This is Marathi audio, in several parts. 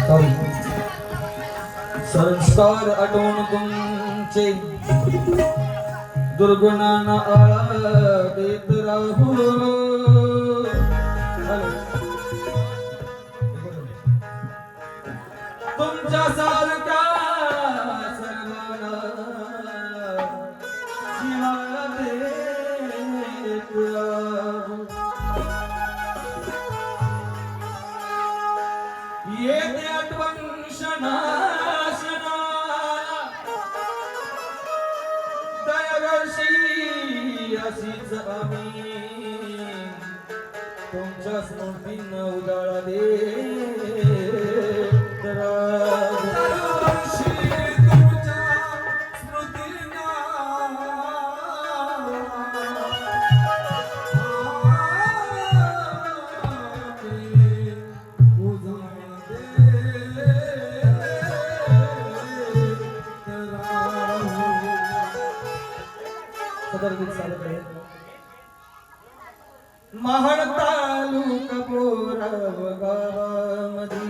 सॉरी संस्कार आठवून तुमचे दुर्गुणांना आळा देत राहू तुमच्या सारख्या सर्वांना जीवाला देत राहू येते आठवण क्षणाक्षणा दयावर्षी अशीच आम्ही तुमच्या स्मृतींना उजाळा देत राहू दरवर्षी तुमच्या स्मृतींना महाड तालुका बोराव गावामध्ये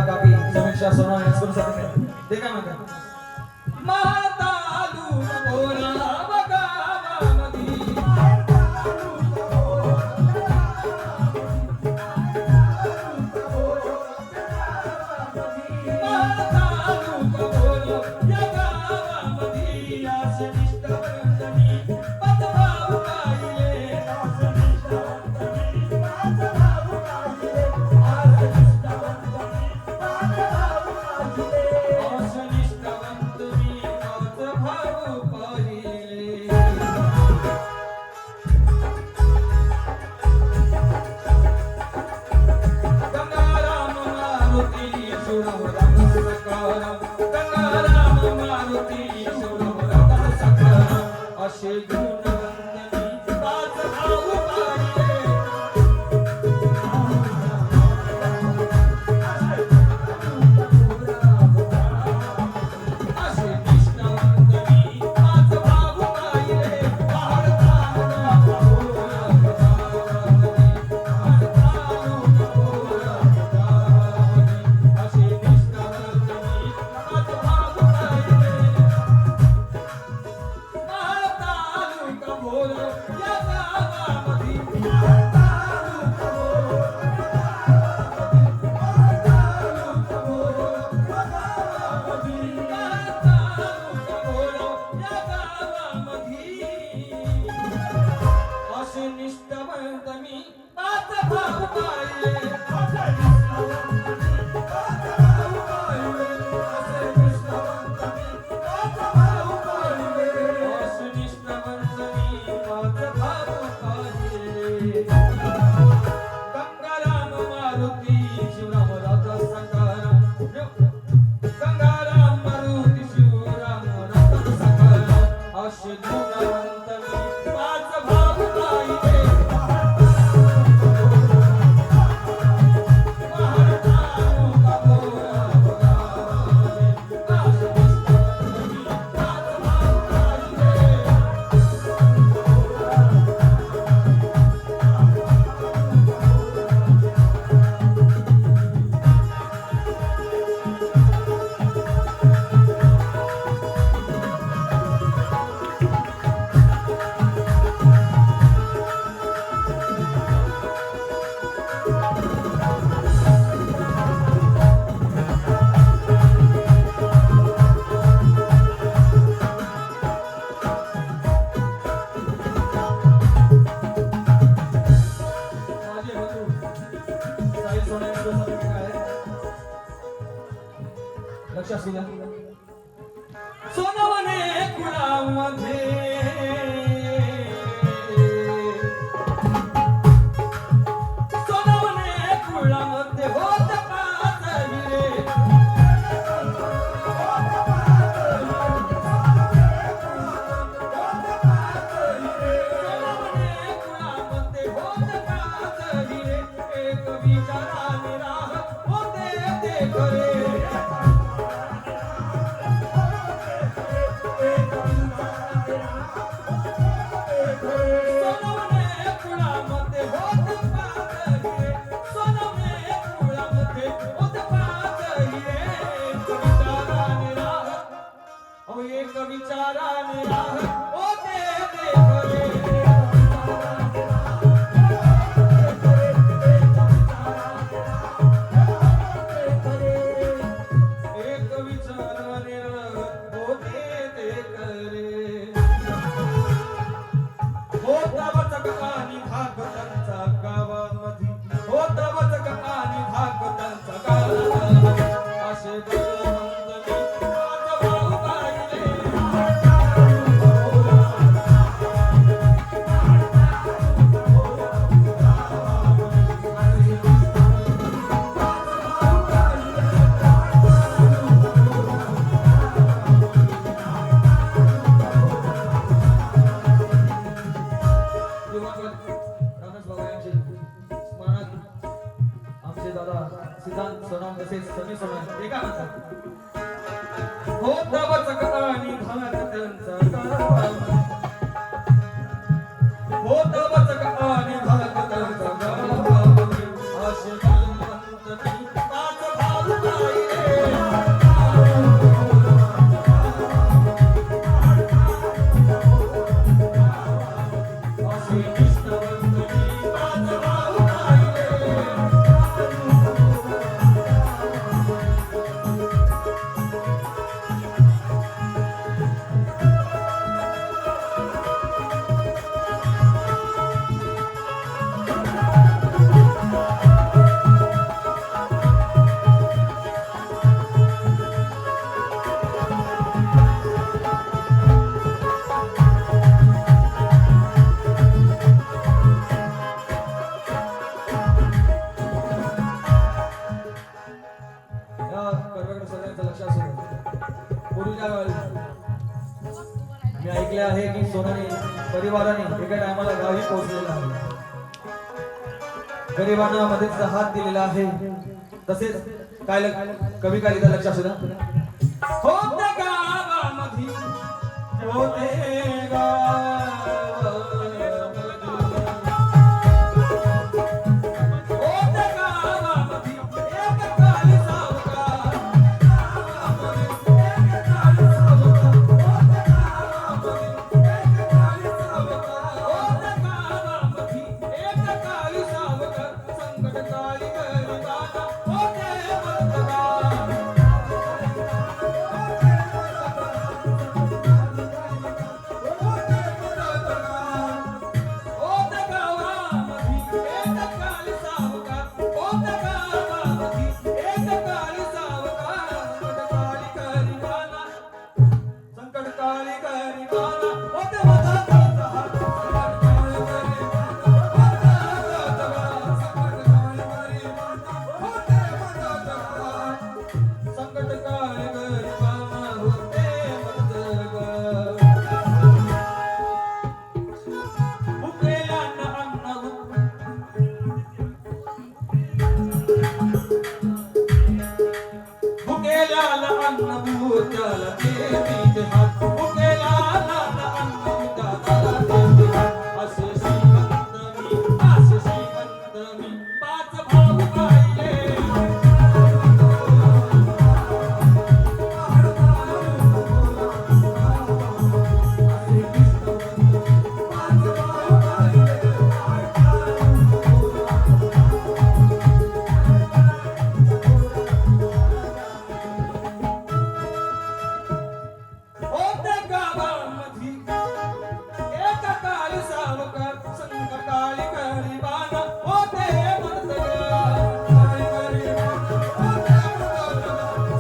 कापी समीक्षा सोना एक्सप्रेस साठी देखा ना माता लू बोला बगावामधी माता लू बोला या गावामधी आस निष्ठवंतनी पदभाव गायले आस निष्ठवंतनी पदभाव गायले आस पाहिले असे निष्ठावंतांनी माझा भाऊ पाहिले असे निष्ठावंतांनी माझा भाऊ पाहिले असे निष्ठावंतांनी माझा भाऊ पाहिले गंगाराम मारुती शिवराम राजा सकाराम गंगाराम मारुती शिवराम राजा सकाराम असे गुणवंतांनी माझा भाऊ पाहिले लक्षात सुद्धा सोनवणे कुळामध्ये सोनवणे कुळामध्ये होत पाच हिरे सोनवणे कुळामध्ये होत पाच हिरे एक विचाराने राहत होते ते खरे एक विचाराने होते ते खरे एक विचाराने होते ते खरे होता वचक आणि भागवतांचा गावामध्ये होता वचक आणि भागवतांचा गावामध्ये असे गुणवंतांनी माझा भाऊ पाहिले आमचे दादा सिद्धांत सोनाम तसेच सनी सोनाम एका होता वचक आणि भागवतांचा गावामध्ये होता वचक आणि भागवतांचा गावामध्ये असे गुणवंतांनी माझा भाऊ पाहिले असे निष्ठावंतांनी माझा भाऊ पाहिले मी ऐकले आहे की सोनाने परिवाराने एका टायमाला गावी पोहोचलेला आहे गरिबांना मदतीचा हात दिलेला आहे तसेच काय कवी काय लिहितात लक्षात सुद्धा होते गावामध्ये होते होते गावामधी एका काळी सावकार संकटाळी गरीबान होते मदत ग. काळी गरीबान होते मदत ग.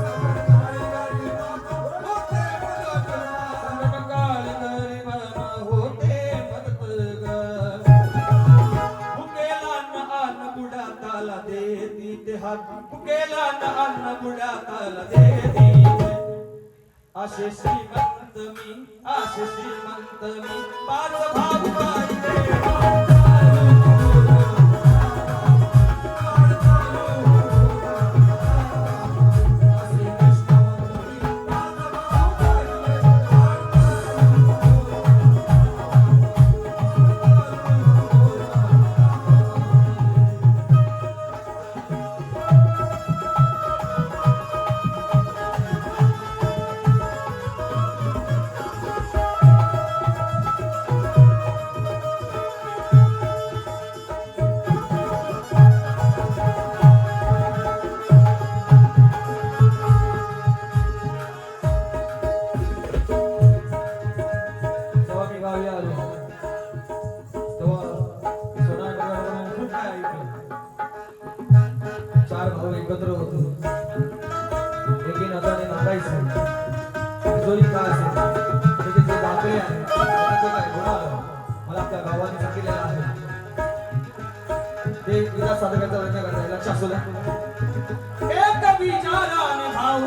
संकटकाळी गरीबान होते मदत ग. संकटकाळी गरीबान होते मदत ग. भुकेला न अन्न बुडाताला देती ते हात. भुकेला न अन्न बुडाताला देती असे श्रीमंत मी, असे श्रीमंत मी, पाच भाऊ पाहिले. चार भाऊ एकत्र होतो. एकी नात्याने नांदायचं. जोरी का असेल त्याचे जे दाखले आहे त्याचा काय गुन्हा मला आपल्या गावाने सांगितलेला आहे. ते विधा साधकाचा प्रयत्न करताय. लक्ष असू द्या. एक विचाराने भाऊ,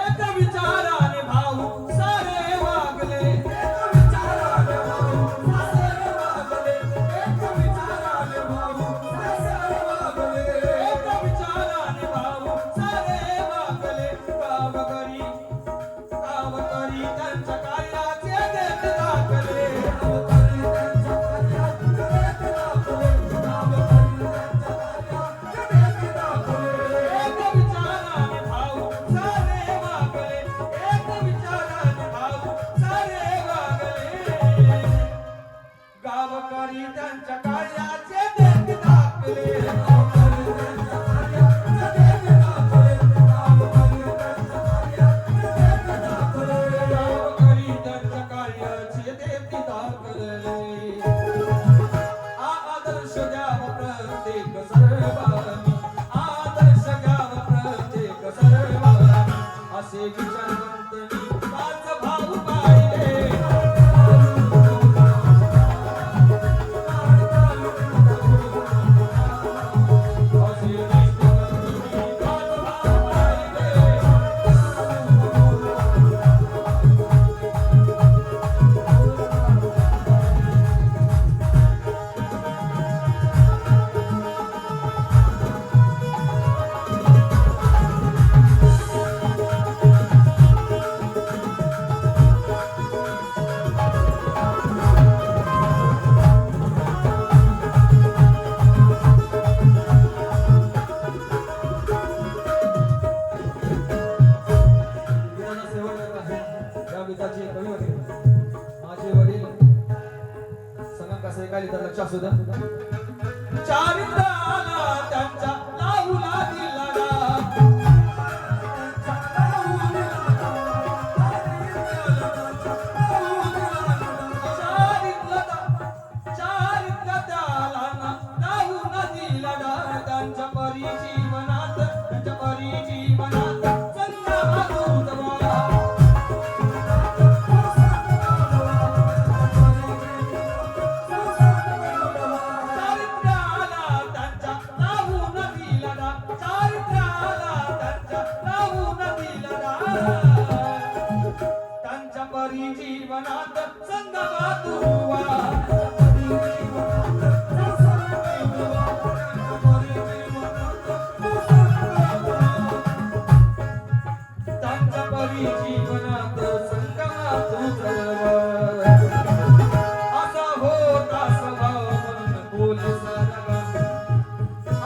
एक विचाराने भाऊ सारे वागले. एक विचाराने भाऊ सारे वागले. एक विचाराने भाऊ सारे वागले. एक विचाराने भाऊ सारे वागले. गावकरी गावकरी त्यांच्या कार्याचे देत दाखले. गावकरी त्यांच्या कार्याचे देत दाखले. गावकरी त्यांच्या कार्याचे देत दाखले. एक विचाराने भाऊ सारे वागले. एक विचाराने भाऊ सारे वागले. गावकरी त्यांच्या कार्याचे देत दाखले. गावकरी त्यांच्या कार्याचे देत दाखले. गावकरी त्यांच्या कार्याचे देत दाखले. गावकरी त्यांच्या कार्याचे देत दाखले. आदर्श घ्याव प्रत्येक सर्वांनी. आदर्श घ्याव प्रत्येक सर्वांनी. असे विचारवंत मी पाच भाऊ पाहिले. असे निष्ठावंत मी पाच भाऊ पाहिले. विधाचा सेवा करत आहे. या विधाचे कवी होते माझे वडील. संगम कसं ऐकायला तर लक्ष असू द्या. चारित्र्याला त्यांच्या लावला दिला त्यांच्या परी जीवनात, त्यांच्या परी जीवनात संगमा दूतवा. चारित्र्याला त्यांच्या लावून दिला डा. चारित्र्याला त्यांच्या लावून दिला डा. त्यांच्या परी जीवनात संगमा दूतवा. त्यांच्या परी जीवनात संगमात उतरव. असा होता स्वभाव म्हणून बोले सारवा.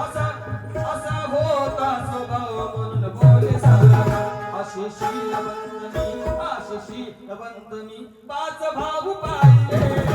असा होता स्वभाव म्हणून बोले सारवा. असे शीलवंत मी, असे शीलवंत मी पाच भाऊ पाहिले.